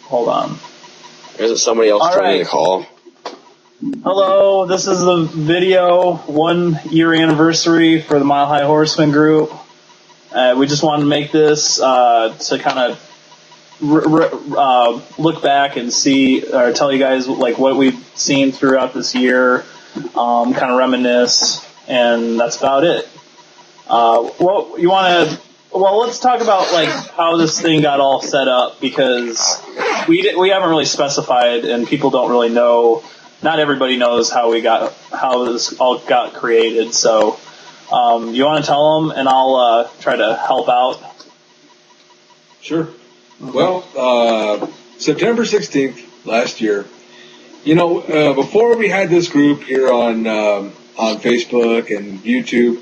hold on. Or is it somebody else joining the call? Hello, this is the video 1 year anniversary for the Mile High Horsemen group. We just wanted to make this to kind of look back and see, or tell you guys like what we've seen throughout this year, kind of reminisce, and that's about it. Let's talk about like how this thing got all set up, because we haven't really specified, and people don't really know. Not everybody knows how this all got created. So, you want to tell them, and I'll try to help out. Sure. Well, September 16th last year. Before we had this group here on Facebook and YouTube.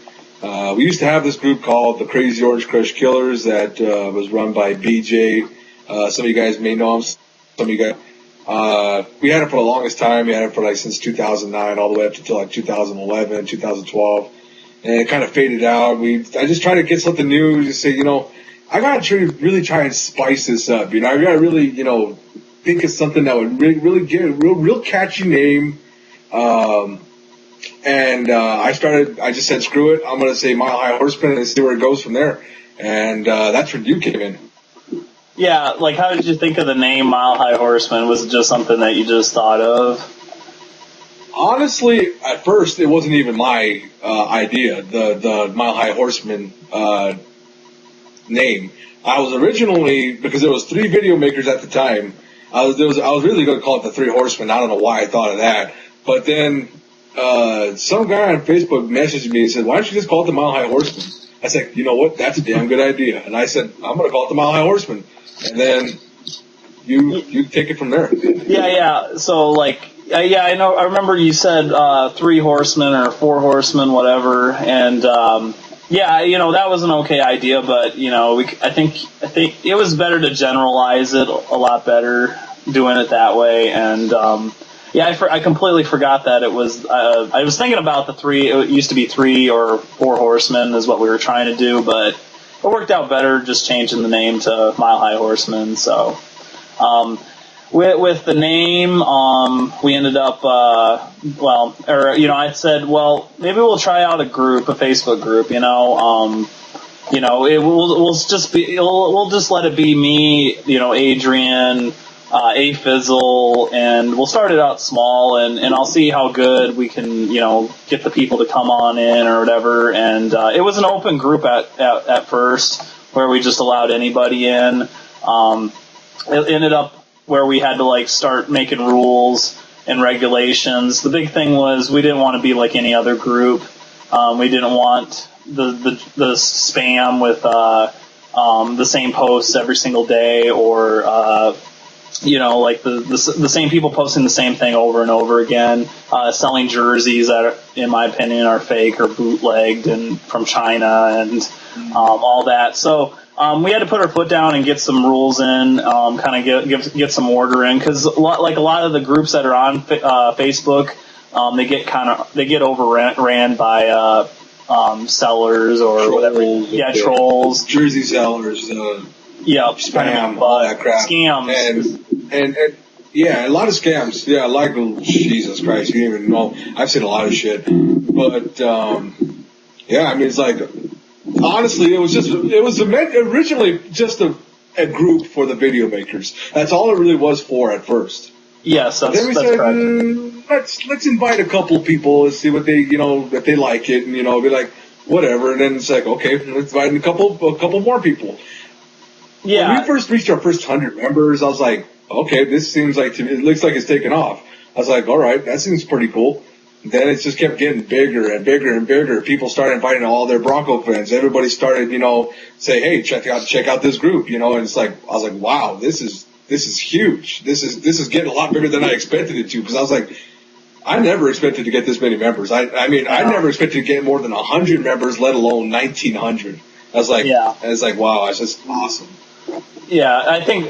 We used to have this group called the Crazy Orange Crush Killers that was run by BJ. Some of you guys may know him. Some of you guys. We had it for the longest time. We had it for since 2009 all the way up to 2011, 2012. And it kind of faded out. I just tried to get something new. Just say, I got to really try and spice this up. I got to really, think of something that would really get a real catchy name. I just said, screw it. I'm going to say Mile High Horseman and see where it goes from there. And that's when you came in. Yeah, like how did you think of the name Mile High Horseman? Was it just something that you just thought of? Honestly, at first, it wasn't even my idea, the Mile High Horseman name. I was originally, because there was 3 video makers at the time, I was really going to call it the 3 Horsemen. I don't know why I thought of that. But then some guy on Facebook messaged me and said, why don't you just call it the Mile High Horseman? I said, you know what, that's a damn good idea. And I said, I'm going to call it the Mile High Horseman. And then you take it from there. Yeah. So I know. I remember you said 3 horsemen or 4 horsemen, whatever. And that was an okay idea, but I think it was better to generalize it a lot better doing it that way. And I completely forgot that it was. I was thinking about the 3. It used to be 3 or 4 horsemen is what we were trying to do, but it worked out better just changing the name to Mile High Horsemen. So, with the name, we ended up. I said, well, maybe we'll try out a Facebook group. We'll just let it be me, Adrian. A Fizzle, and we'll start it out small, and I'll see how good we can, get the people to come on in or whatever. And it was an open group at first, where we just allowed anybody in. It ended up where we had to start making rules and regulations. The big thing was we didn't want to be like any other group. We didn't want the spam with the same posts every single day, or the same people posting the same thing over and over again, selling jerseys that, in my opinion, are fake or bootlegged and from China and all that. So we had to put our foot down and get some rules in, kind of get some order in, because a lot of the groups that are on Facebook, they get overran by sellers or trolls, whatever. Yeah, trolls, jersey sellers. Spam, all that crap. Scams. And a lot of scams. Yeah, Jesus Christ, you don't even know. I've seen a lot of shit. But, it's honestly, it was originally just a group for the video makers. That's all it really was for at first. Yes, that's correct. Let's invite a couple of people and see what they, if they like it, and, be like, whatever. And then it's like, okay, let's invite a couple more people. Yeah. When we first reached our first 100 members, I was like, okay, this seems like, it looks like it's taken off. I was like, all right, that seems pretty cool. Then it just kept getting bigger and bigger and bigger. People started inviting all their Bronco fans. Everybody started, say, hey, check out this group, and it's like, I was like, wow, this is huge. This is getting a lot bigger than I expected it to, because I was like, I never expected to get this many members. I never expected to get more than 100 members, let alone 1,900. I was like, wow, that's just awesome. Yeah, I think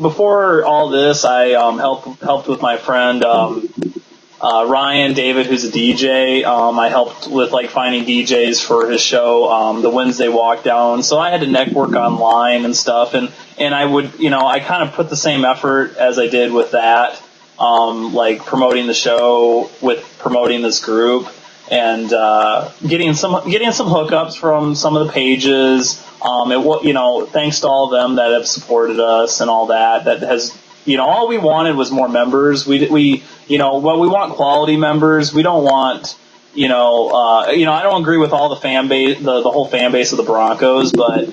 before all this, I helped with my friend Ryan David, who's a DJ. I helped with like finding DJs for his show, the Wednesday Walk Down. So I had to network online and stuff, and I would, I kind of put the same effort as I did with that, like promoting the show with promoting this group, and getting some hookups from some of the pages. Thanks to all of them that have supported us and all that. That has, all we wanted was more members. We want quality members. We don't want, I don't agree with all the fan base, the whole fan base of the Broncos, but,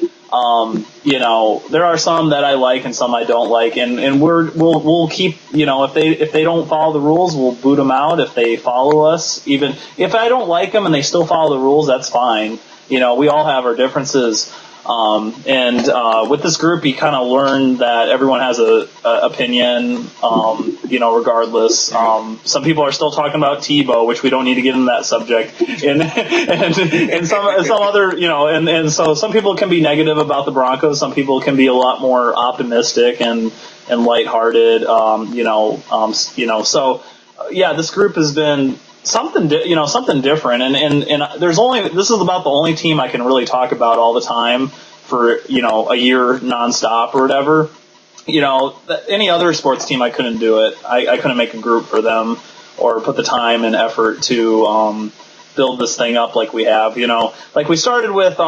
there are some that I like and some I don't like, and we'll keep, if they don't follow the rules, we'll boot them out. If they follow us, even if I don't like them and they still follow the rules, that's fine. We all have our differences. With this group, you kind of learn that everyone has a opinion, regardless. Some people are still talking about Tebow, which we don't need to get into that subject. And some other, and so some people can be negative about the Broncos. Some people can be a lot more optimistic and lighthearted, so yeah, this group has been something different, and this is about the only team I can really talk about all the time for, a year nonstop or whatever. Any other sports team, I couldn't do it. I couldn't make a group for them or put the time and effort to, build this thing up like we have, like we started with,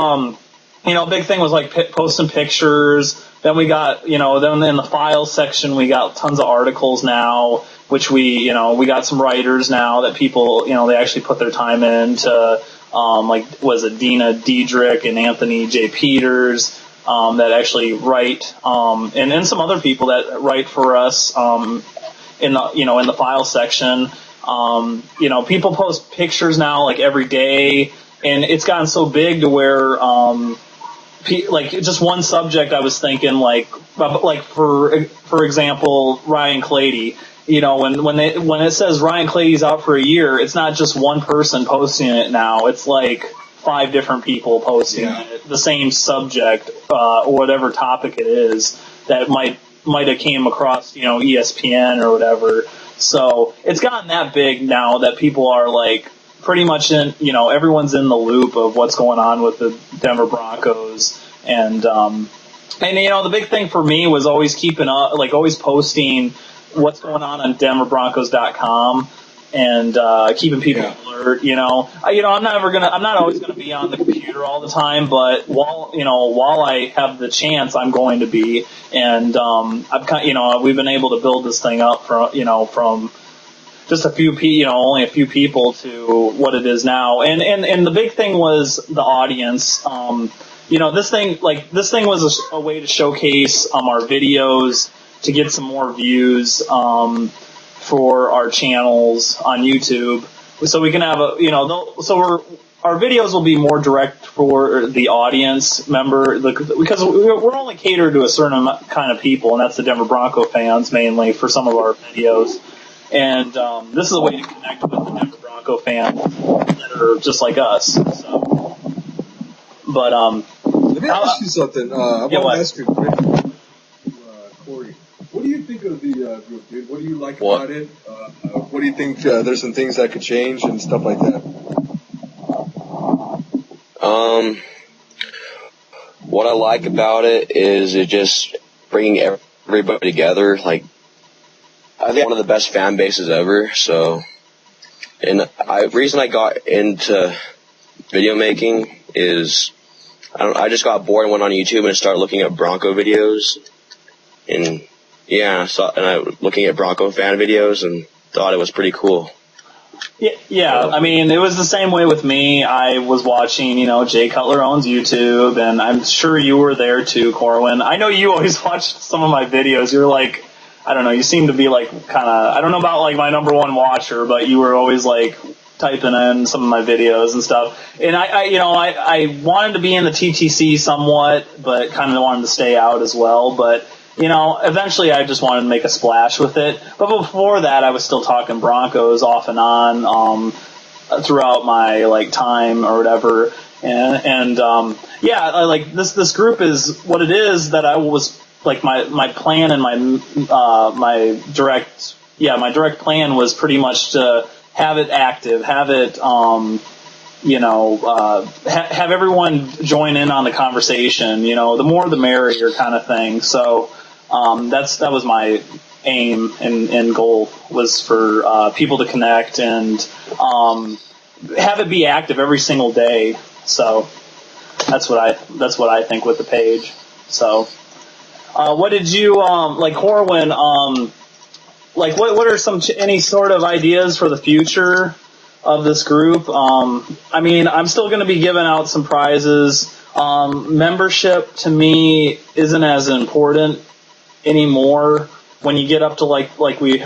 big thing was like posting pictures. Then we got, then in the files section, we got tons of articles now, which we got some writers now that people, they actually put their time into, was it Dina Diedrich and Anthony J. Peters, that actually write, and some other people that write for us, in the file section. People post pictures now like every day, and it's gotten so big to where, like just one subject I was thinking like for example, Ryan Clady. When it says Ryan Clady's out for a year, it's not just one person posting it now. It's like 5 different people posting it, the same subject, or whatever topic it is that might have came across, ESPN or whatever. So it's gotten that big now that people are like pretty much in, everyone's in the loop of what's going on with the Denver Broncos. And the big thing for me was always keeping up, like always posting what's going on denverbroncos.com and keeping people alert. I'm not always gonna be on the computer all the time, but while I have the chance, I'm going to be. And we've been able to build this thing up from just only a few people to what it is now. And the big thing was the audience. This thing was a way to showcase our videos, to get some more views for our channels on YouTube, so we can have our videos will be more direct for the audience member, because we're only catered to a certain kind of people, and that's the Denver Bronco fans mainly for some of our videos. And this is a way to connect with the Denver Bronco fans that are just like us. So, but let me ask you something. I want to ask you, Corey. What do you think of the group, dude? What do you like about it? What do you think? There's some things that could change and stuff like that. What I like about it is it just bringing everybody together. Like, I think one of the best fan bases ever. So, and reason I got into video making is I just got bored and went on YouTube and started looking at Bronco videos, and I looking at Bronco fan videos and thought it was pretty cool. Yeah. I mean, it was the same way with me. I was watching, Jay Cutler owns YouTube, and I'm sure you were there too, Corwin. I know you always watched some of my videos. You're like, I don't know, you seem to be like kind of, I don't know about like my number one watcher, but you were always like typing in some of my videos and stuff. And I wanted to be in the TTC somewhat, but kind of wanted to stay out as well. But eventually I just wanted to make a splash with it. But before that, I was still talking Broncos off and on, throughout my like time or whatever. Like this group is what it is, that I was like my plan and my direct my direct plan was pretty much to have it active, have it, have everyone join in on the conversation. The more the merrier kind of thing. So that was my aim and goal, was for people to connect and have it be active every single day. So that's what I think with the page. So what did you like, Corwin? What are any sort of ideas for the future of this group? I'm still going to be giving out some prizes. Membership to me isn't as important anymore when you get up to like we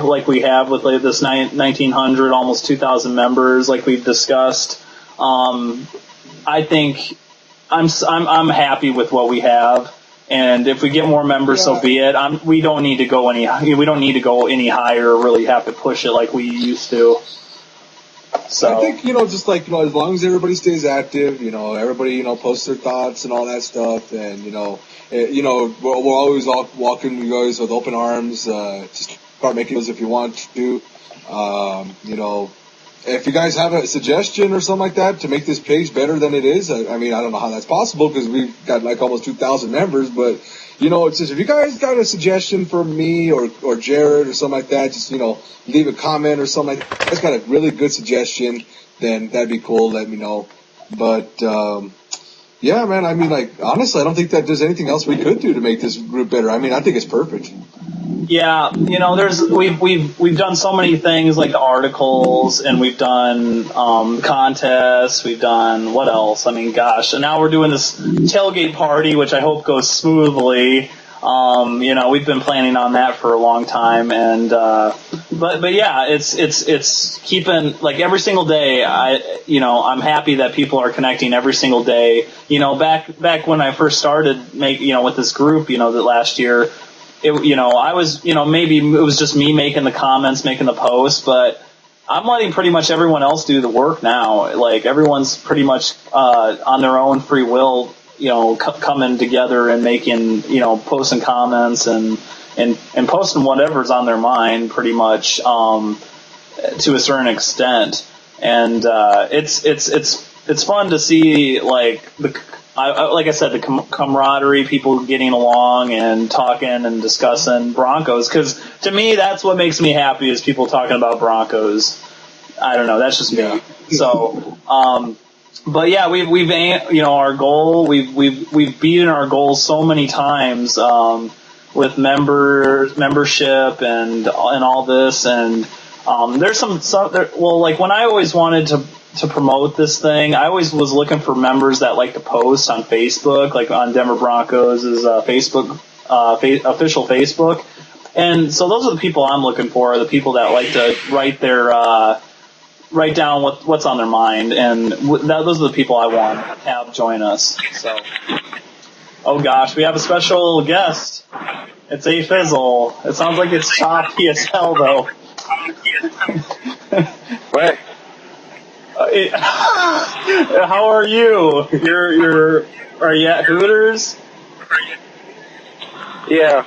have with this 1,900, almost 2,000 members, like we've discussed. I think I'm happy with what we have. And if we get more members, so be it. We don't need to go any higher, or really have to push it like we used to. So I think, just like, as long as everybody stays active, everybody, posts their thoughts and all that stuff, and, we'll always welcome you guys with open arms, just start making those if you want to. If you guys have a suggestion or something like that to make this page better than it is, I don't know how that's possible, because we've got like almost 2,000 members, but, it's just, if you guys got a suggestion for me or Jared or something like that, just, leave a comment or something like that. If you guys got a really good suggestion, then that'd be cool. Let me know. But, yeah, man, honestly, I don't think that there's anything else we could do to make this group better. I think it's perfect. Yeah, we've done so many things, like the articles, and we've done contests, we've done what else? And now we're doing this tailgate party, which I hope goes smoothly. We've been planning on that for a long time, and but yeah, it's keeping, like, every single day. I'm happy that people are connecting every single day. Back when I first started with this group, that last year. I was, maybe it was just me making the comments, making the posts, but I'm letting pretty much everyone else do the work now. Like, everyone's pretty much on their own free will, coming together and making, posting comments and posting whatever's on their mind, pretty much, to a certain extent. And it's fun to see, like, like I said, the camaraderie, people getting along and talking and discussing Broncos, because to me, that's what makes me happy, is people talking about Broncos. I don't know, that's just me. So, but yeah, we've our goal, we've beaten our goal so many times, with membership and all this, and there's like, when I always wanted to promote this thing, I always was looking for members that like to post on Facebook, like on Denver Broncos' Facebook, official Facebook. And so those are the people I'm looking for, the people that like to write down what's on their mind. And those are the people I want to have join us. So, oh gosh, we have a special guest. It's A Fizzle. It sounds like it's choppy as hell, though. What? How are you? Are you at Hooters? Yeah.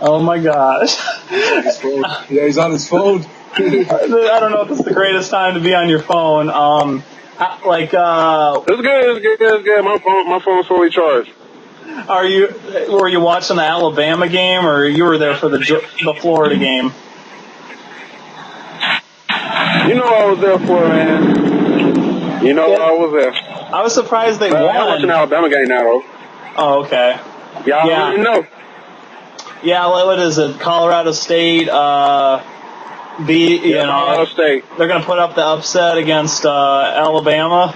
Oh my gosh. Yeah, he's on his phone. I don't know if it's the greatest time to be on your phone. It's good. My phone's fully charged. Were you watching the Alabama game, or you were there for the Florida game? I was there for it, man. I was there. I was surprised they won. I'm watching the Alabama game now, though. Oh, okay. Yeah, I didn't know. Yeah, what is it? Colorado State, Colorado State. They're going to put up the upset against Alabama?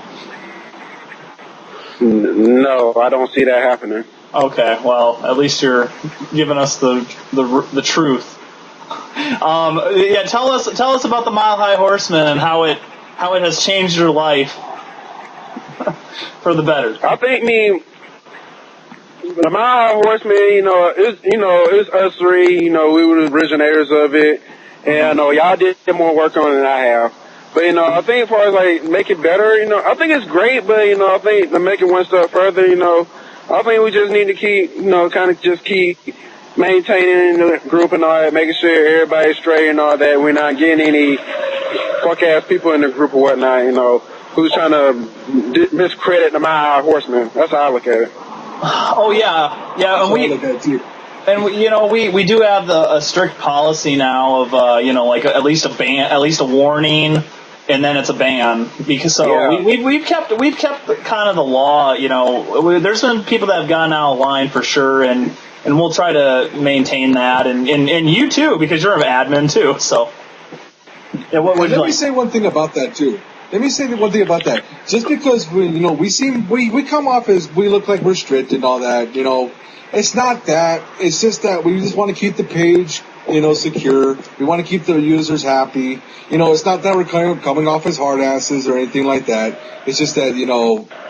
No, I don't see that happening. Okay, well, at least you're giving us the truth. Tell us about the Mile High Horsemen and how it has changed your life for the better. I think the Mile High Horsemen, it's us three. We were the originators of it, and y'all did more work on it than I have. But I think as far as like make it better, I think it's great. But I think to make it one step further, I think we just need to keep, kind of just keep maintaining the group and all that, making sure everybody's straight and all that. We're not getting any fuck ass people in the group or whatnot, who's trying to miscredit my Horsemen. That's how I look at it. Oh yeah, and we look at it too. And we do have a strict policy now of like at least a warning, and then it's a ban, because we've kept kind of the law. There's been people that have gone out of line for sure, and we'll try to maintain that, and you too, because you're an admin too. So let me say one thing about that too. Just because we come off as we look like we're strict and all that, it's not that. It's just that we just want to keep the page, secure. We want to keep the users happy. It's not that we're coming off as hard asses or anything like that. It's just that,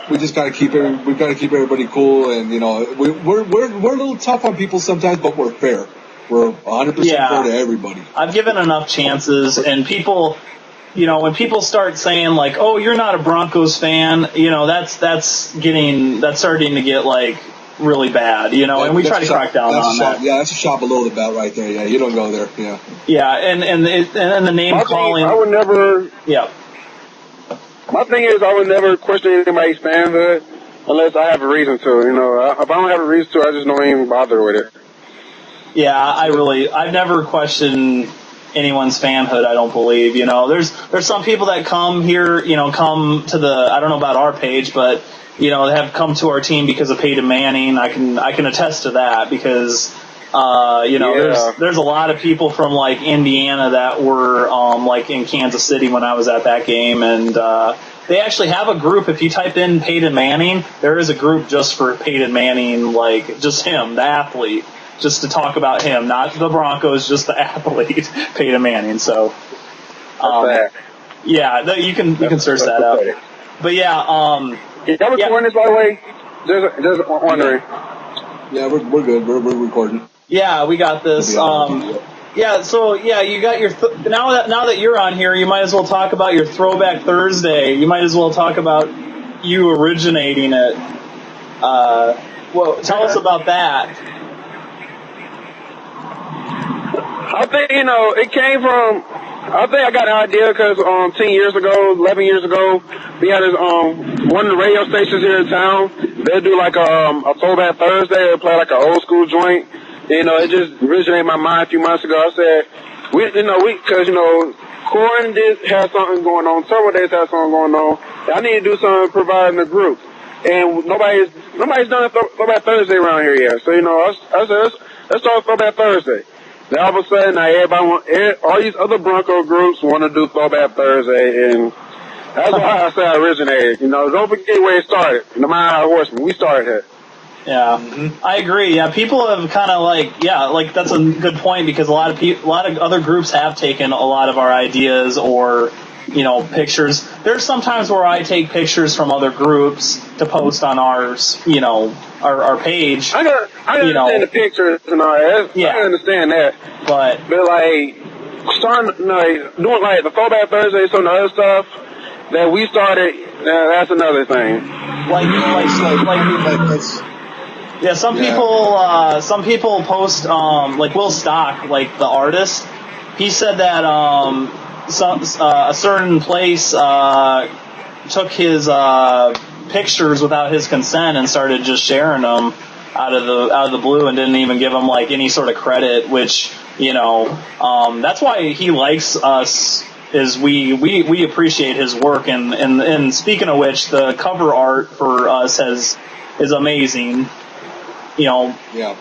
we just gotta keep everybody cool, and, we're a little tough on people sometimes, but we're fair. We're 100% fair to everybody. I've given enough chances, and people, when people start saying like, "Oh, you're not a Broncos fan," that's starting to get like really bad, and we try to crack down on that. Yeah, that's a shot below the belt right there. Yeah, you don't go there. Yeah. Yeah, and the name calling. I would never. Yeah. My thing is, I would never question anybody's fanhood unless I have a reason to. If I don't have a reason to, I just don't even bother with it. Yeah, I've never questioned anyone's fanhood, I don't believe. There's some people that come here, come to I don't know about our page, but have come to our team because of Peyton Manning. I can attest to that, because there's a lot of people from like Indiana that were like in Kansas City when I was at that game, and they actually have a group. If you type in Peyton Manning, there is a group just for Peyton Manning, like just him, the athlete, just to talk about him, not the Broncos, just the athlete, Peyton Manning. So, you can search that up. But yeah, y'all recording this, by the way? Just wondering. Yeah, we're good. We're recording. Yeah, we got this. Yeah, so you got your now that you're on here, you might as well talk about your Throwback Thursday. You might as well talk about you originating it. Well, tell us about that. I think it came from. I think I got an idea because 11 years ago, we had this, one of the radio stations here in town. They'll do like a Throwback Thursday. They'll play like an old school joint. It just originated in my mind a few months ago. I said, because Corin did have something going on, Turbo Days had something going on. I need to do something providing the group, and nobody's done a Throwback Thursday around here yet. So I said, let's start Throwback Thursday. Then all of a sudden, all these other Bronco groups want to do Throwback Thursday, and that's why I say I originated. Don't forget where it started. No matter how Horsemen, we started here. Yeah, I agree. Yeah, people have kind of like that's a good point, because a lot of other groups have taken a lot of our ideas or pictures. There's sometimes where I take pictures from other groups to post on ours, our page. I understand the pictures and all that. I understand that. But like starting doing like the Throwback Thursday, some of the other stuff that we started, that's another thing. Yeah, some people post like Will Stock, like the artist. He said that a certain place took his pictures without his consent and started just sharing them out of the blue, and didn't even give him like any sort of credit, which that's why he likes us, is we appreciate his work, and speaking of which, the cover art for us is amazing. Big shout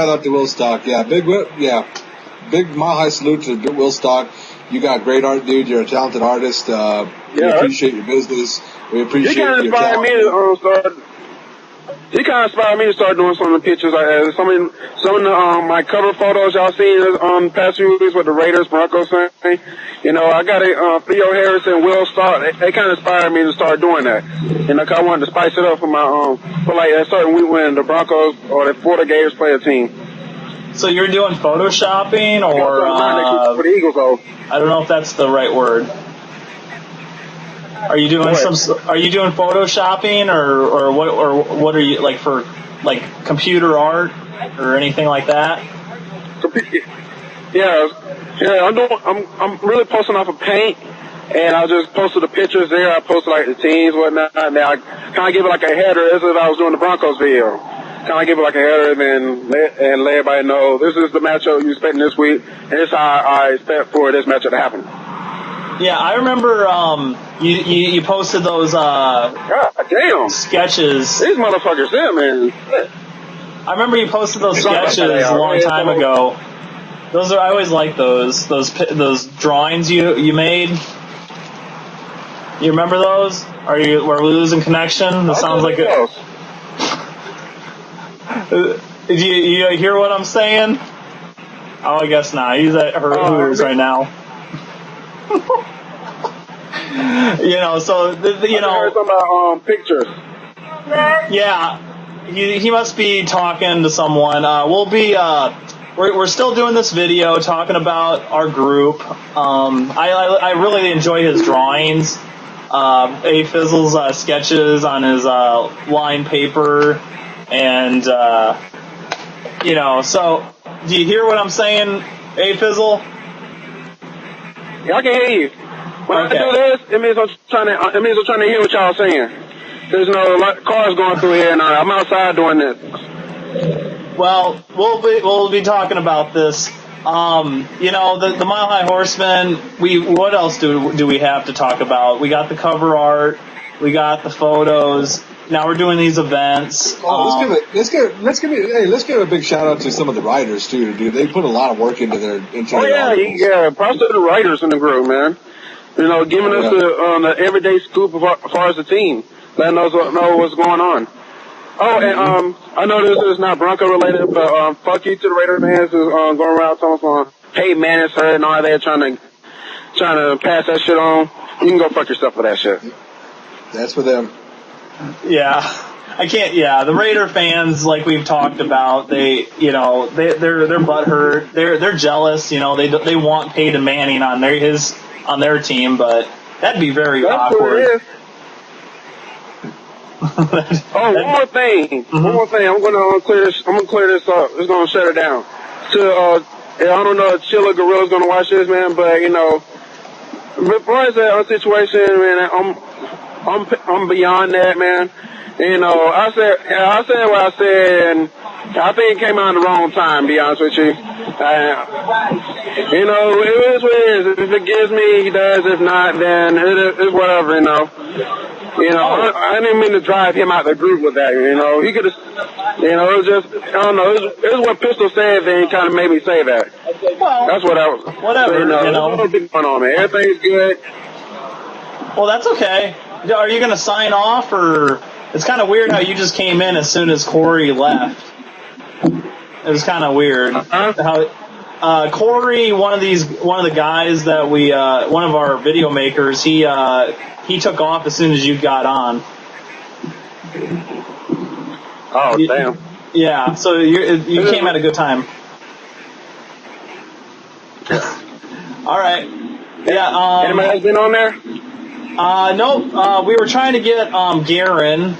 out to Will Stock. Big Mahai salute to Will Stock. You got great art, dude. You're a talented artist. We appreciate your business. We appreciate your talent. He kind of inspired me to start doing some of the pictures I had. Some of my cover photos y'all seen on the past few weeks with the Raiders Broncos thing. I got Theo Harris and Will Stock. They kind of inspired me to start doing that. Cause I wanted to spice it up for my for like a certain week when the Broncos or the Florida Gators play a team. So you're doing photoshopping, or for the Eagles, though. I don't know if that's the right word. Are you doing photoshopping, or what are you like for like computer art? or anything like that? Yeah, I'm really posting off of paint, and I just posted the pictures there. I posted like the teams, whatnot, and then I kind of give it like a header as if I was doing the Broncos video. Kind of give it like a header, and then let everybody know this is the matchup you expecting this week, and this is how I expect for this matchup to happen. Yeah, I remember you posted those God damn sketches. These motherfuckers, yeah, man. I remember you posted those sketches a long time ago. Those are, I always like those drawings you made. You remember those? Are we losing connection? That sounds like it. Did you hear what I'm saying? Oh, I guess not. He's at Hooters right now. So you know. I heard something about pictures. Yeah, he must be talking to someone. We'll be. We're still doing this video talking about our group. I really enjoy his drawings. A Fizzle's sketches on his line paper, and So, do you hear what I'm saying, A Fizzle? Yeah, I can hear you. When I do this, it means I'm trying to hear what y'all saying. There's no cars going through here, and I'm outside doing this. Well, we'll be talking about this. The Mile High Horsemen. What else do we have to talk about? We got the cover art. We got the photos. Now we're doing these events. Let's give a big shout out to some of the writers too, dude. They put a lot of work into their articles. Props to the writers in the group, man. Giving us the everyday scoop as far as the team, letting us know what's going on. Oh, and I know this is not Bronco related, but fuck you to the Raider fans who's going around talking hey man, it's hurt and all that, trying to pass that shit on. You can go fuck yourself for that shit. That's for them. Yeah, I can't. Yeah, the Raider fans, like we've talked about, they're butthurt. They're jealous. They want Peyton Manning on their team, but that'd be very awkward. One more thing. I'm gonna clear this up. It's gonna shut it down. I don't know if Chilla Gorilla's gonna watch this, man, but before I said situation, man, I'm beyond that, man. I said what I said, and I think it came out at the wrong time, to be honest with you. It is what it is. If it gives me, he does. If not, then it's whatever, I didn't mean to drive him out of the group with that, He could have, it was just, I don't know, it was what Pistol said, then he kind of made me say that. Well, that's what I was. Whatever, There's nothing going on, man. Everything's good. Well, that's okay. Are you going to sign off, or it's kind of weird how you just came in as soon as Corey left. It was kind of weird. How Corey, one of the guys that one of our video makers, he took off as soon as you got on. Oh, damn. Yeah, so you came at a good time. All right. Yeah. Anybody else been on there? Nope. We were trying to get Garen,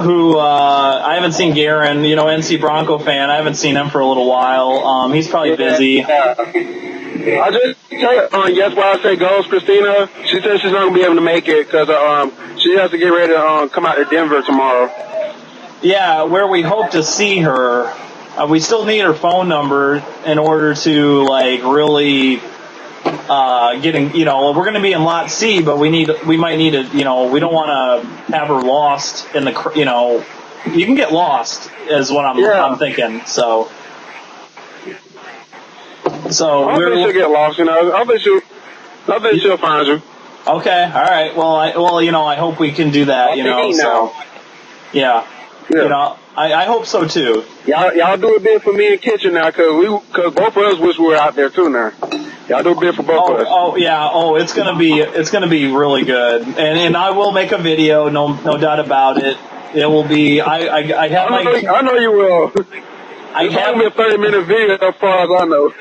who I haven't seen Garen. NC Bronco fan. I haven't seen him for a little while. He's probably busy. Yeah. I just guess why I say goes, Christina. She said she's not gonna be able to make it because she has to get ready to come out to Denver tomorrow. Yeah, where we hope to see her. We still need her phone number in order to really getting. We're going to be in Lot C, but we might need to. We don't want to have her lost in the. You can get lost is what I'm thinking. So I think she'll get lost. I think she'll find you. Okay. All right. Well, I hope we can do that. So yeah. I hope so too. Y'all do a bit for me in kitchen now, cause both of us wish we were out there too now. Y'all do a bit for both of us. Oh yeah. Oh, it's gonna be really good, and I will make a video. No doubt about it. It will be. I have my. I know you will. It's only a 30-minute video as far as I know.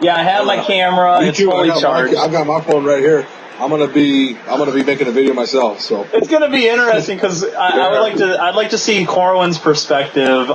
Yeah, I have my camera. It's fully charged. I've got my phone right here. I'm gonna be making a video myself. So it's gonna be interesting because I'd like to see Corwin's perspective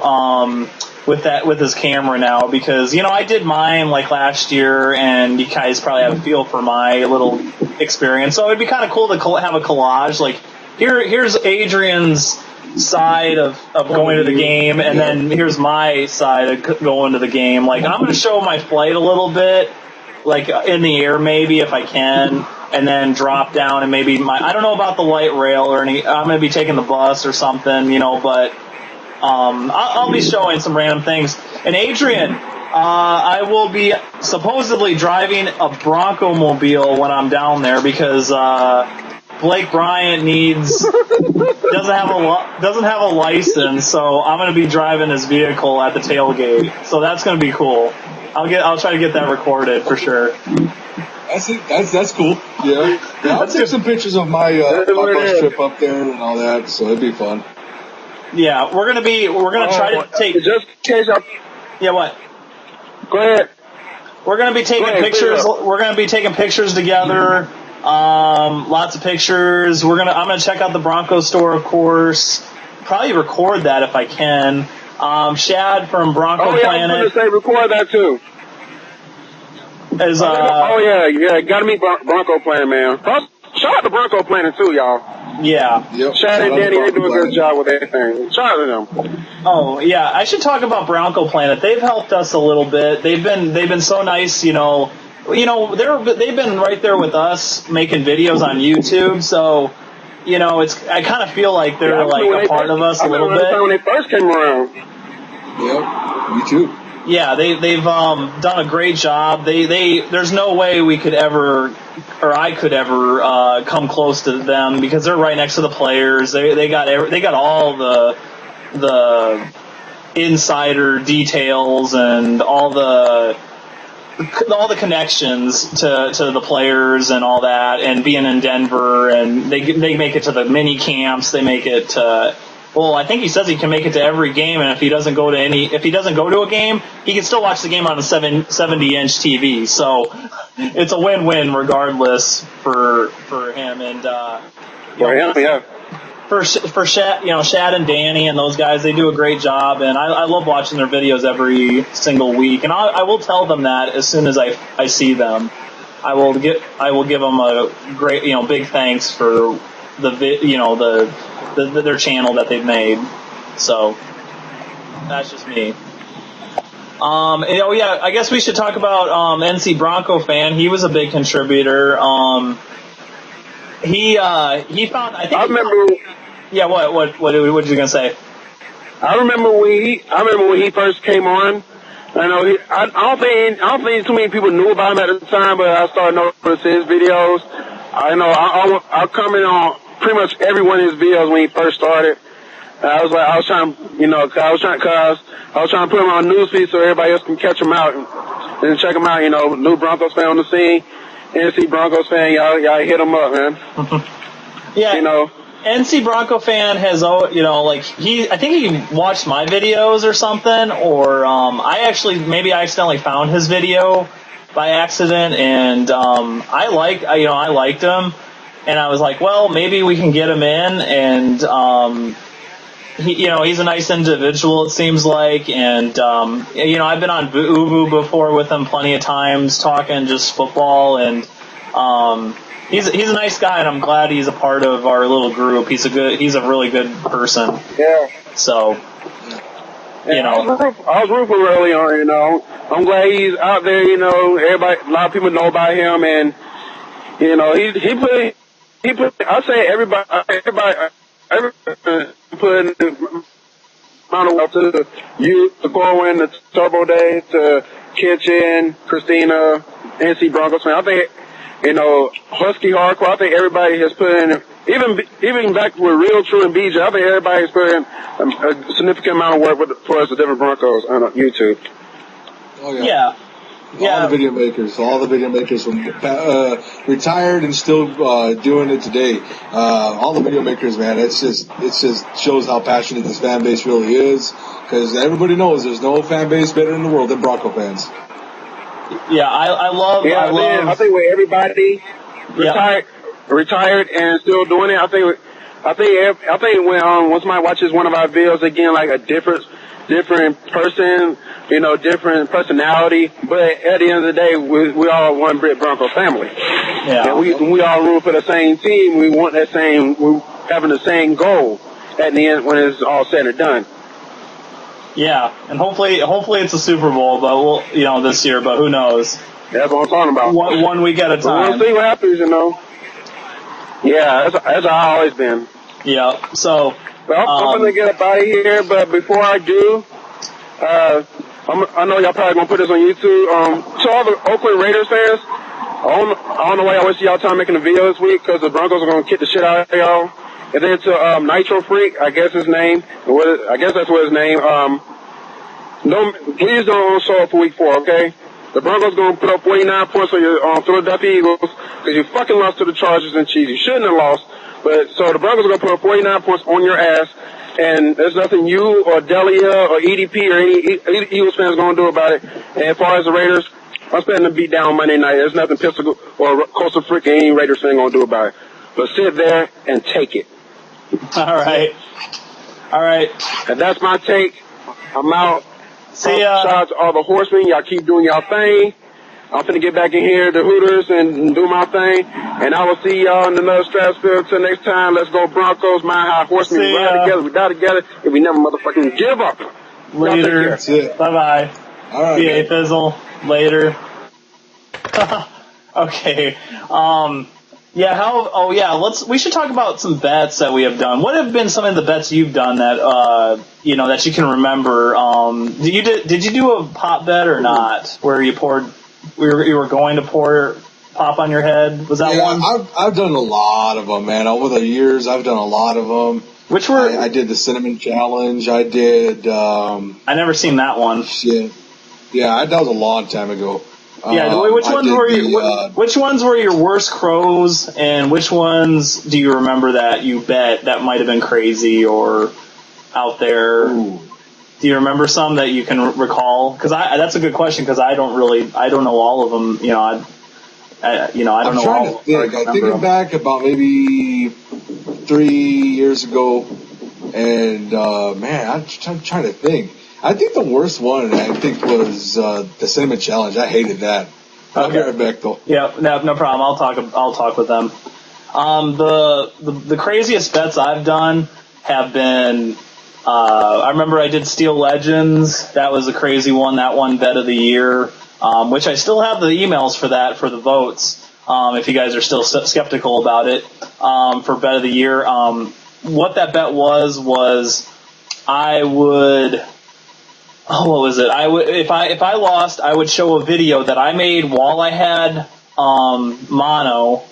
with his camera now, because I did mine like last year, and you guys probably have a feel for my little experience. So it'd be kind of cool to have a collage. Like here's Adrian's side of going to the game, and then here's my side of going to the game. Like I'm going to show my flight a little bit, like in the air maybe if I can, and then drop down, and maybe I don't know about the light rail or any. I'm going to be taking the bus or something, but I'll be showing some random things. And Adrian, I will be supposedly driving a Bronco mobile when I'm down there, because Blake Bryant doesn't have a license, so I'm going to be driving his vehicle at the tailgate. So that's going to be cool. I'll try to get that recorded for sure. That's cool. Yeah. I'll take some pictures of my bus trip up there and all that. So it'd be fun. Yeah, we're gonna try to take. Just in case Yeah, what? Go ahead. We're gonna be taking pictures. We're gonna be taking pictures together. Lots of pictures. I'm gonna check out the Bronco store, of course. Probably record that if I can. Shad from Bronco Planet. I was gonna say record that too. Gotta meet Bronco Planet, man. Shout out to Bronco Planet too, y'all. Yeah. Yep. Shad and Danny, they do a good job with everything. Shout out to them. Oh yeah, I should talk about Bronco Planet. They've helped us a little bit. They've been so nice, they've been right there with us making videos on YouTube. So, I kind of feel like they're a part of us a little bit. When they first came around. Yep. Me too. Yeah, they've done a great job. There's no way we could ever, or I could ever come close to them, because they're right next to the players. They got all the insider details and all the connections to the players and all that, and being in Denver, and they make it to the mini camps. They make it to. Well, I think he says he can make it to every game, and if he doesn't go to a game, he can still watch the game on a 70-inch TV. So it's a win-win regardless for him. And for Shad and Danny and those guys, they do a great job, and I love watching their videos every single week. And I will tell them that as soon as I see them. I will give them a great big thanks for their channel that they've made. So that's just me. I guess we should talk about NC Bronco Fan. He was a big contributor. He found. I remember. Yeah. What did you gonna say? I remember when he first came on. I know I don't think too many people knew about him at the time, but I started noticing his videos. I comment on pretty much every one of his videos when he first started. I was trying to put him on newsfeed so everybody else can catch him out and check him out. New Broncos fan on the scene, NC Broncos fan, y'all hit him up, man. Yeah. NC Bronco Fan has, I think he watched my videos or something, or I accidentally found his video by accident, and I liked him, and I was like, well, maybe we can get him in, and he's a nice individual, it seems like, and I've been on Uvu before with him plenty of times, talking just football, and he's a nice guy, and I'm glad he's a part of our little group. He's a really good person. Yeah. So, I was rooting for early on. I'm glad he's out there. Everybody, a lot of people know about him, and he put. I say everybody put amount of work to you, to Corwin, to Turbo Day, to Kitchen, Christina, NC Broncos fan. I think. Husky Hardcore, I think everybody has put in, even back with Real True and BJ, I think everybody has put in a significant amount of work for us, the different Broncos on YouTube. Oh, yeah. All the video makers from retired and still doing it today. All the video makers, man, it just shows how passionate this fan base really is, because everybody knows there's no fan base better in the world than Bronco fans. Yeah, I love. I think with everybody retired, retired and still doing it. I think when once somebody watches one of our videos again, like a different person, you know, different personality, but at the end of the day, we all one Brit Bronco family. Yeah. And we all root for the same team. We want that same, we're having the same goal at the end when it's all said and done. Yeah, and hopefully it's a Super Bowl, but this year, but who knows? That's what I'm talking about. One week at a time. We'll see what happens, you know. Yeah, that's how I've always been. Yeah, so... But I'm going to get up out of here, but before I do, I know y'all probably going to put this on YouTube. To all the Oakland Raiders fans, I don't know why y'all wasted y'all time making a video this week, because the Broncos are going to kick the shit out of y'all. And then to Nitro Freak, I guess his name, I guess that's what his name, please don't show up for week 4, okay? The Broncos going to put up 49 points on your Philadelphia Eagles, because you fucking lost to the Chargers and Chiefs. You shouldn't have lost. But so the Broncos are going to put up 49 points on your ass, and there's nothing you or Delia or EDP or any Eagles fans going to do about it. And as far as the Raiders, I'm expecting to beat down Monday night. There's nothing physical or Coastal Freak any Raiders fan going to do about it. But sit there and take it. All right. And that's my take. I'm out. See ya. Shout out to all the Horsemen. Y'all keep doing y'all thing. I'm finna get back in here to Hooters and do my thing. And I will see y'all in another Stratosphere. Until next time, let's go Broncos. Mind how Horsemen ride together. We die together. And we never motherfucking give up. Later. That's it. Bye-bye. All right. See ya, Fizzle. Later. Okay. We should talk about some bets that we have done. What have been some of the bets you've done that that you can remember? Did you do a pop bet or not, where you were going to pour pop on your head? Was that one? I've done a lot of them, man. Over the years, I've done a lot of them. Which were? I did the cinnamon challenge. I did. I never seen that one. Shit. Yeah, that was a long time ago. Yeah, which ones were your worst crows, and which ones do you remember that you bet that might have been crazy or out there? Ooh. Do you remember some that you can recall? Because that's a good question, because I don't know all of them. I don't know all. I'm trying to think. I'm thinking back about maybe 3 years ago, and man, I'm trying to think. I think the worst one, was the cinnamon challenge. I hated that. I'll be right back, though. Yeah, no problem. I'll talk with them. The craziest bets I've done have been. I remember I did Steel Legends. That was a crazy one. That one bet of the year, which I still have the emails for that for the votes. If you guys are still skeptical about it, for bet of the year, what that bet was I would. Oh, what was it? If I lost, I would show a video that I made while I had mono,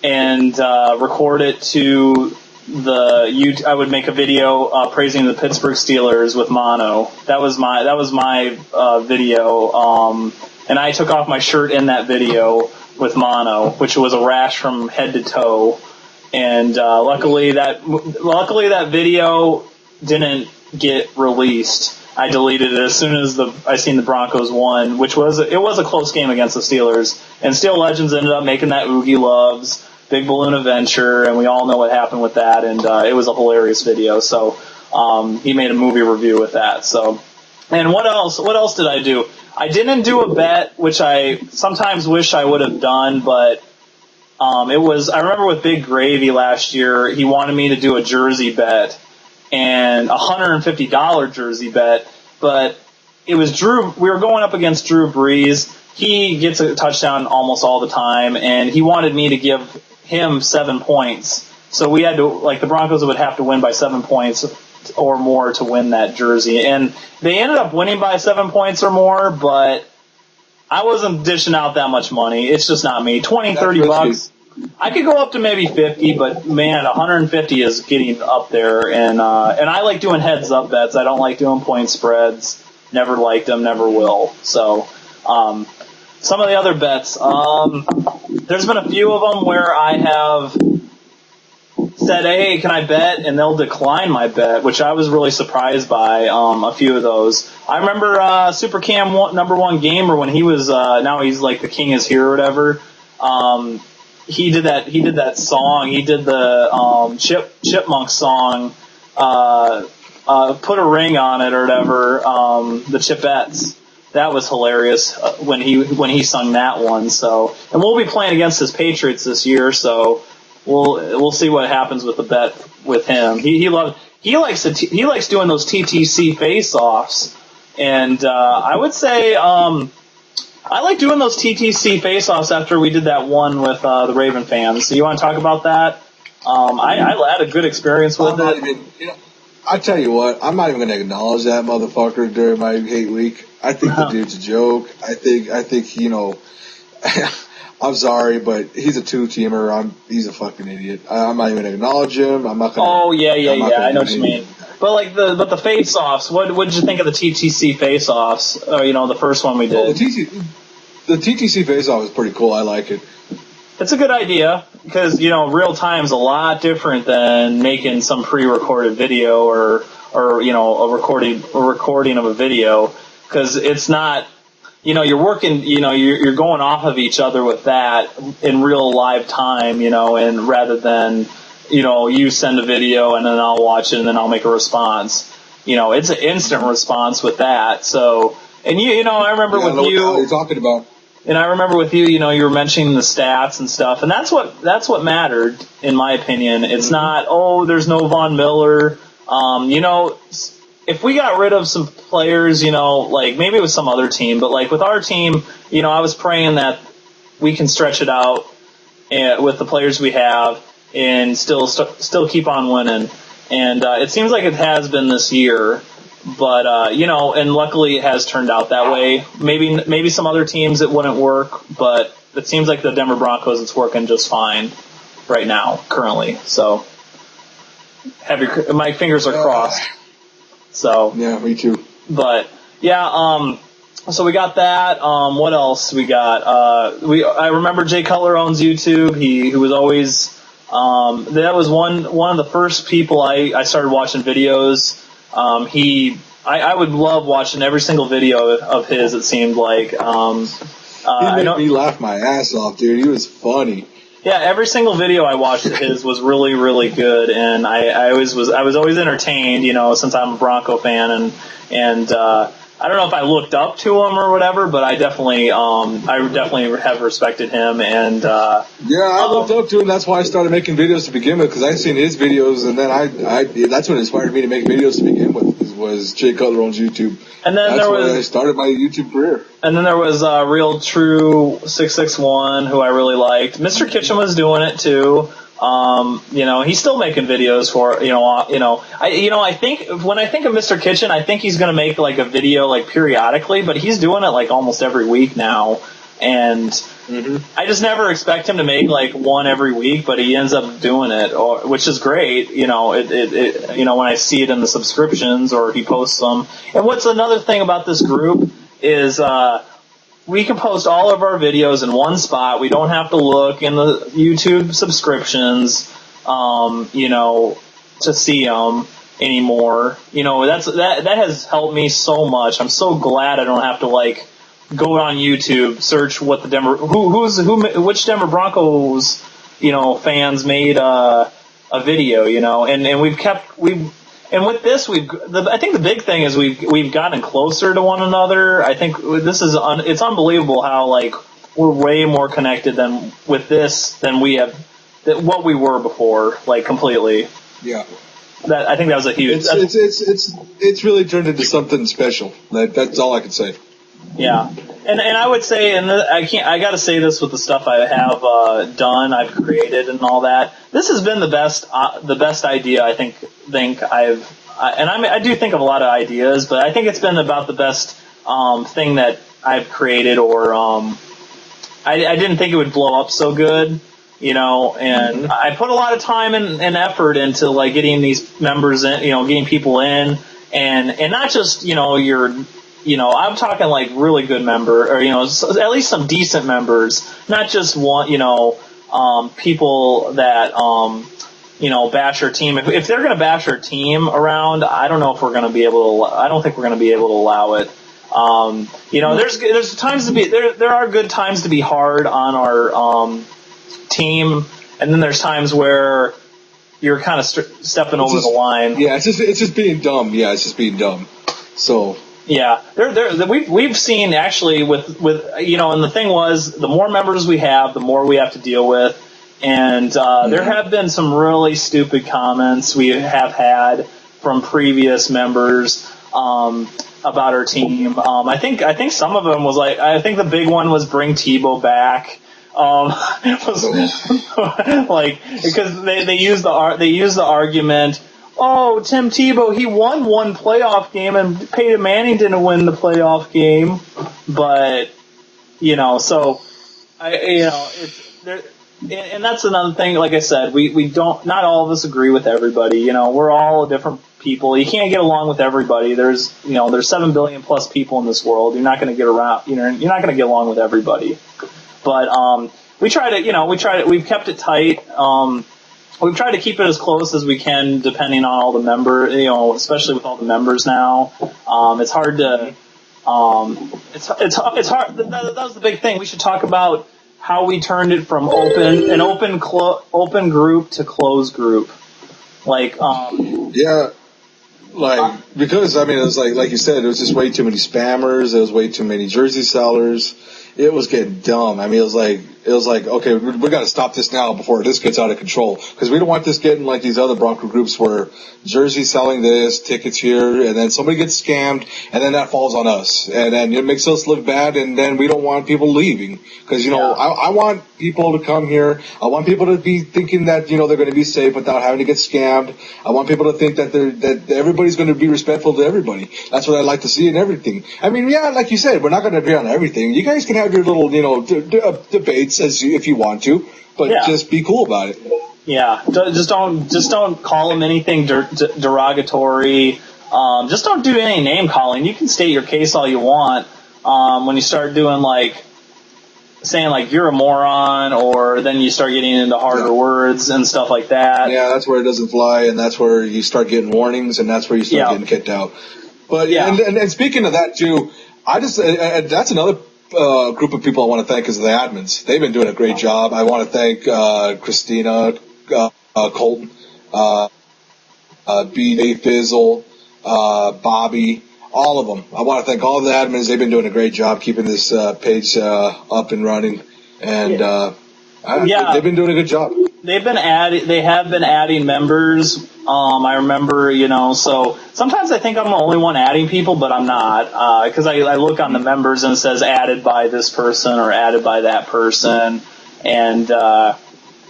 and record it to the YouTube. I would make a video praising the Pittsburgh Steelers with mono. That was my video, and I took off my shirt in that video with mono, which was a rash from head to toe. And luckily that video didn't get released. I deleted it as soon as I seen the Broncos won, which was a close game against the Steelers. And Steel Legends ended up making that Oogie Loves Big Balloon Adventure, and we all know what happened with that. And it was a hilarious video. So he made a movie review with that. So, and what else? What else did I do? I didn't do a bet, which I sometimes wish I would have done, but it was. I remember with Big Gravy last year, he wanted me to do a jersey bet. And $150 jersey bet, but it was Drew. We were going up against Drew Brees. He gets a touchdown almost all the time, and he wanted me to give him 7 points. So we had to, the Broncos would have to win by 7 points or more to win that jersey. And they ended up winning by 7 points or more, but I wasn't dishing out that much money. It's just not me. 20, 30 bucks. I could go up to maybe 50, but man, 150 is getting up there. And I like doing heads up bets. I don't like doing point spreads. Never liked them, never will. So, some of the other bets, there's been a few of them where I have said, hey, can I bet? And they'll decline my bet, which I was really surprised by, a few of those. I remember, Super Cam number one gamer when he was, now he's like the king is here or whatever. he did that song. He did the Chipmunk song, Put a Ring on It or whatever, the Chipettes. That was hilarious when he sung that one. So, and we'll be playing against his Patriots this year, so we'll see what happens with the bet with him. He likes doing those TTC face-offs, and I would say I like doing those TTC face-offs after we did that one with the Raven fans. So you want to talk about that? I had a good experience with it. I tell you what, I'm not even going to acknowledge that motherfucker during my hate week. I think the dude's a joke. I think you know, I'm sorry, but he's a two-teamer. He's a fucking idiot. I'm not even going to acknowledge him. I'm not going to. Oh, yeah. I know what you mean. But like the face-offs, what did you think of the TTC face-offs? The first one we did. Well, the TTC face-off is pretty cool. I like it. It's a good idea because real time's a lot different than making some pre-recorded video or a recording of a video, because it's not, you're working, you're going off of each other with that in real live time, and rather than you send a video and then I'll watch it and then I'll make a response. It's an instant response with that. So, and I remember with you. What you're talking about. And I remember with you, you were mentioning the stats and stuff, and that's what mattered, in my opinion. It's not, there's no Von Miller. If we got rid of some players, like maybe it was some other team, but like with our team, I was praying that we can stretch it out with the players we have and still keep on winning. And it seems like it has been this year. But, and luckily it has turned out that way. Maybe some other teams it wouldn't work, but it seems like the Denver Broncos, it's working just fine right now, currently. So, my fingers are crossed. So. Yeah, me too. But, yeah, so we got that. What else we got? I remember Jay Cutler owns YouTube. He was always, that was one of the first people I started watching videos. I would love watching every single video of his, it seemed like. He made me laugh my ass off, dude. He was funny. Yeah, every single video I watched of his was really, really good, and I was always entertained, since I'm a Bronco fan, and I don't know if I looked up to him or whatever, but I definitely have respected him, and I looked up to him. That's why I started making videos to begin with, because I seen his videos, and then that's what inspired me to make videos to begin with. Was Jay Cutler on YouTube, and then I started my YouTube career. And then there was Real True 661, who I really liked. Mr. Kitchen was doing it too. He's still making videos for, I think when I think of Mr. Kitchen, I think he's going to make like a video like periodically, but he's doing it like almost every week now. And I just never expect him to make like one every week, but he ends up doing it, which is great. When I see it in the subscriptions or he posts them. And what's another thing about this group is, we can post all of our videos in one spot. We don't have to look in the YouTube subscriptions, to see them anymore. That has helped me so much. I'm so glad I don't have to like go on YouTube, search what the which Denver Broncos, fans made a video, and with this, I think the big thing is we've gotten closer to one another. I think it's unbelievable how like we're way more connected with this than what we were before, like completely. Yeah. I think that was a huge. It's really turned into something special. That's all I can say. Yeah, and I would say, and I got to say this with the stuff I have done, I've created, and all that. This has been the best idea I think I do think of a lot of ideas, but I think it's been about the best thing that I've created, or I didn't think it would blow up so good, and I put a lot of time and effort into like getting these members in, getting people in, and not just I'm talking like really good member, or at least some decent members, not just one, people that bash our team. If they're going to bash our team around, I don't know if we're going to be able to. I don't think we're going to be able to allow it. There's times to be there are good times to be hard on team, and then there's times where you're kind of stepping over the line. Yeah, it's just being dumb. Yeah, it's just being dumb. So. Yeah, we've seen actually with and the thing was, the more members we have, the more we have to deal with, and there have been some really stupid comments we have had from previous members about our team. I think some of them was like, I think the big one was bring Tebow back. Like, because they use the argument, oh, Tim Tebow, he won one playoff game and Peyton Manning didn't win the playoff game, but so it's there. And that's another thing. Like I said, we don't. Not all of us agree with everybody. We're all different people. You can't get along with everybody. There's 7 billion plus people in this world. You're not going to get around. You're not going to get along with everybody. But we try to. We've kept it tight. We've tried to keep it as close as we can, depending on all the members. Especially with all the members now. It's hard to. It's hard. That was the big thing. We should talk about how we turned it from open group to closed group. Because it was like you said, it was just way too many spammers. There was way too many jersey sellers. It was getting dumb. It was like, okay, we got to stop this now before this gets out of control, because we don't want this getting like these other Bronco groups where jersey selling this, tickets here, and then somebody gets scammed, and then that falls on us, and then it makes us look bad, and then we don't want people leaving, because I want people to come here. I want people to be thinking that they're going to be safe without having to get scammed. I want people to think that everybody's going to be respectful to everybody. That's what I like to see in everything. Like you said, we're not going to agree on everything. You guys can have your little debates if you want to, but just be cool about it. Yeah, just don't call them anything derogatory. Just don't do any name calling. You can state your case all you want. When you start doing saying you're a moron, or then you start getting into harder words and stuff like that. Yeah, that's where it doesn't fly, and that's where you start getting warnings, and that's where you start getting kicked out. But and speaking of that too, that's another group of people I want to thank is the admins. They've been doing a great job. I want to thank Christina, Colton, B. Fizzle, Bobby, all of them. I want to thank all of the admins. They've been doing a great job keeping this page up and running, and they've been doing a good job. They have been adding members. I remember, so sometimes I think I'm the only one adding people, but I'm not, because I look on the members and it says added by this person or added by that person, and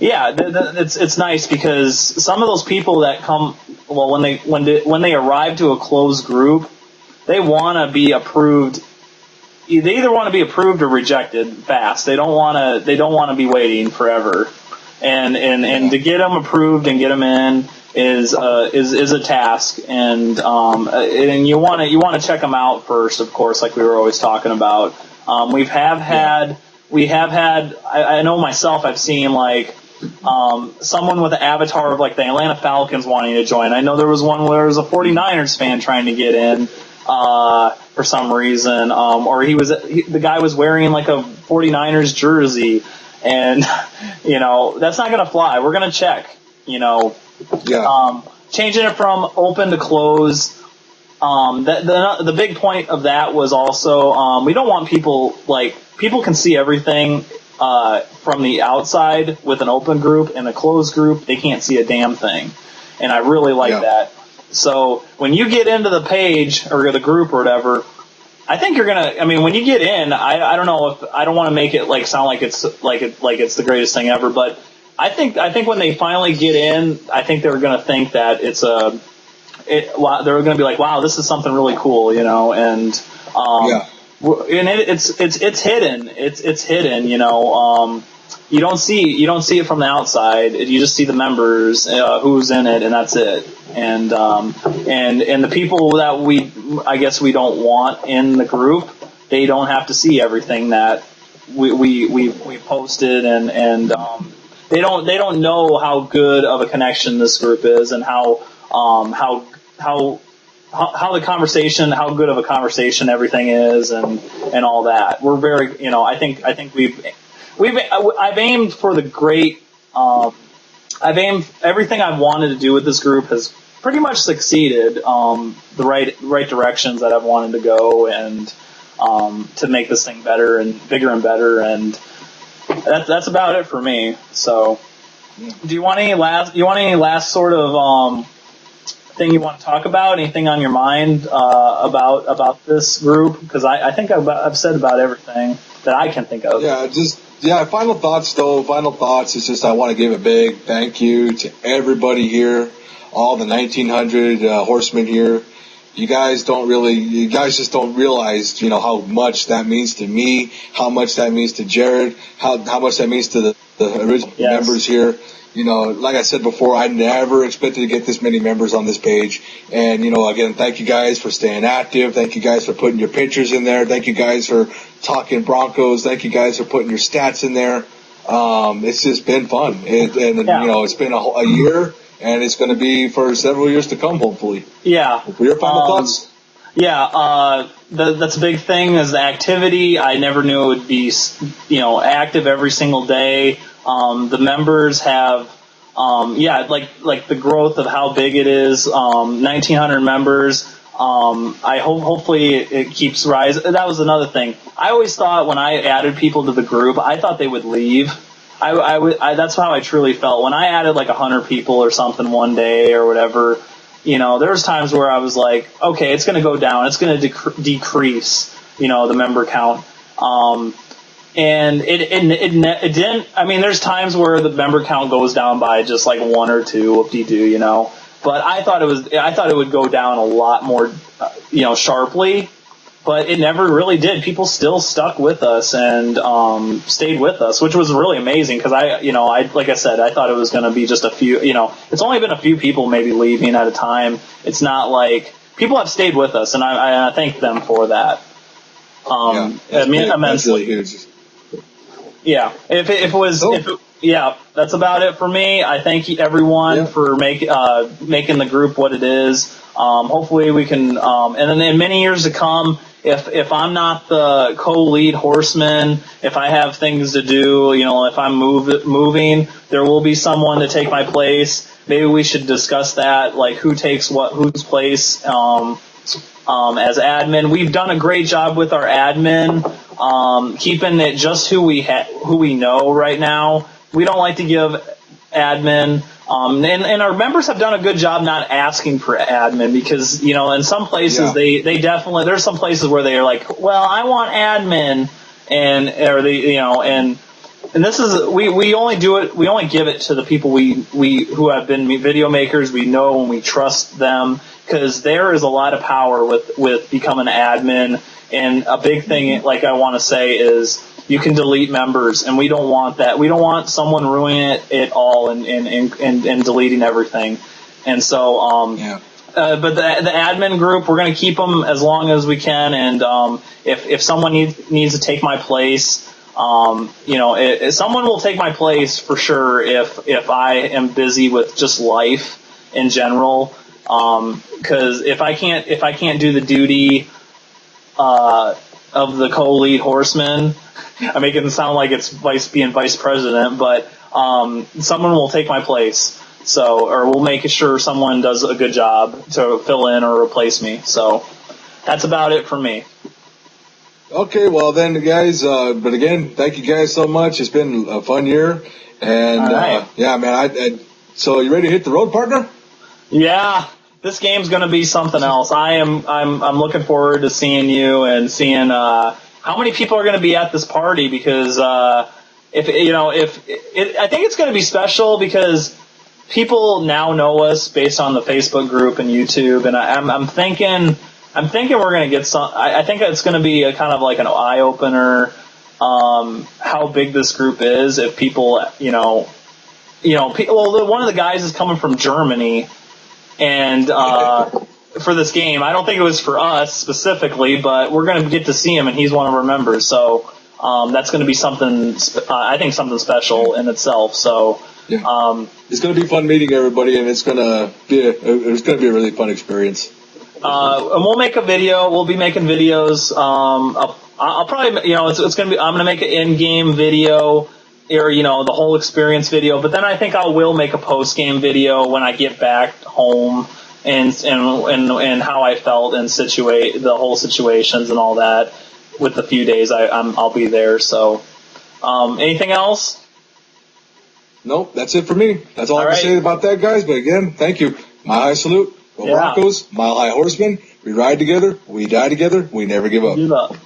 it's nice, because some of those people that come, when they arrive to a closed group, they want to be approved. They either want to be approved or rejected fast. They don't want to be waiting forever. And to get them approved and get them in is a task, and you want to check them out first, of course, like we were always talking about. We have had I know myself, I've seen someone with an avatar of the Atlanta Falcons wanting to join. I know there was one where there was a 49ers fan trying to get in for some reason, or the guy was wearing a 49ers jersey. And, that's not going to fly. We're going to check, changing it from open to close. The big point of that was also, we don't want people, people can see everything, from the outside with an open group, and a closed group, they can't see a damn thing. And I really like that. So when you get into the page or the group or whatever, I think you're gonna. When you get in, I don't know if I don't want to make it sound like it's it's the greatest thing ever, but I think when they finally get in, I think they're gonna think that they're gonna be like, wow, this is something really cool, and it's hidden, it's hidden, you don't see it from the outside. You just see the members, who's in it, and that's it. And the people that we don't want in the group, they don't have to see everything that we posted, and they don't know how good of a connection this group is, and how the conversation, how good of a conversation everything is, and all that. We're very, I think I've aimed for the great. I've aimed everything I've wanted to do with this group has pretty much succeeded. The right directions that I've wanted to go, and to make this thing better and bigger and better, and that's about it for me. So, do you want any last sort of thing you want to talk about? Anything on your mind about this group? Because I think I've said about everything that I can think of. Final thoughts is just I want to give a big thank you to everybody here, all the 1900 horsemen here. You guys just don't realize, how much that means to me, how much that means to Jared, how much that means to the original members here. Like I said before, I never expected to get this many members on this page. And, again, thank you guys for staying active. Thank you guys for putting your pictures in there. Thank you guys for talking Broncos. Thank you guys for putting your stats in there. It's just been fun. It's been a year, and it's going to be for several years to come, hopefully. Yeah. Your final thoughts? Yeah, that's a big thing is the activity. I never knew it would be, active every single day. The members have, like the growth of how big it is, 1,900 members. I hopefully it keeps rising. That was another thing. I always thought when I added people to the group, I thought they would leave. That's how I truly felt. When I added like 100 people or something one day or whatever, there was times where I was like, okay, it's going to go down. It's going to decrease, the member count. And it didn't. I mean, there's times where the member count goes down by just like one or two, whoop-de-doo, But I thought it would go down a lot more, sharply. But it never really did. People still stuck with us and stayed with us, which was really amazing. Because like I said, I thought it was going to be just a few. It's only been a few people maybe leaving at a time. It's not like people have stayed with us, and I thank them for that. Immensely. That's really huge. Yeah, that's about it for me. I thank everyone for making the group what it is. Hopefully we can, and then in many years to come, if I'm not the co-lead horseman, if I have things to do, if I'm moving, there will be someone to take my place. Maybe we should discuss that, like who takes whose place. As admin, we've done a great job with our admin, keeping it just who we know right now. We don't like to give admin, and our members have done a good job not asking for admin because, in some places they definitely, there's some places where they are like, well, I want admin, and this is, we only do it, we only give it to the people who have been video makers, we know and we trust them. Because there is a lot of power with becoming an admin, and a big thing, like I want to say, is you can delete members, and we don't want that. We don't want someone ruining it all and deleting everything. And so, but the admin group, we're going to keep them as long as we can. And if someone needs to take my place, someone will take my place for sure. If I am busy with just life in general. Because if I can't do the duty of the co-lead horseman, I make it sound like it's being vice president, but someone will take my place. So, or we'll make sure someone does a good job to fill in or replace me. So, that's about it for me. Okay, well then, guys. But again, thank you guys so much. It's been a fun year, and man. So, you ready to hit the road, partner? Yeah, this game's going to be something else. I'm looking forward to seeing you and seeing how many people are going to be at this party, because I think it's going to be special because people now know us based on the Facebook group and YouTube, and I'm thinking we're going to get some. I think it's going to be a kind of like an eye opener how big this group is. If people, one of the guys is coming from Germany. And for this game, I don't think it was for us specifically, but we're going to get to see him, and he's one of our members. So that's going to be something. I think something special in itself. So it's going to be fun meeting everybody, and it's going to be a really fun experience. And we'll make a video. We'll be making videos. I'll probably, it's gonna be. I'm gonna make an in-game video, or the whole experience video. But then I think I will make a post-game video when I get back home, and how I felt and the whole situations and all that. With the few days I'll be there. So, anything else? Nope, that's it for me. That's all I right. can say about that, guys. But again, thank you. Mile high salute. Go Broncos. Mile high horsemen. We ride together. We die together. We never give up. Give up.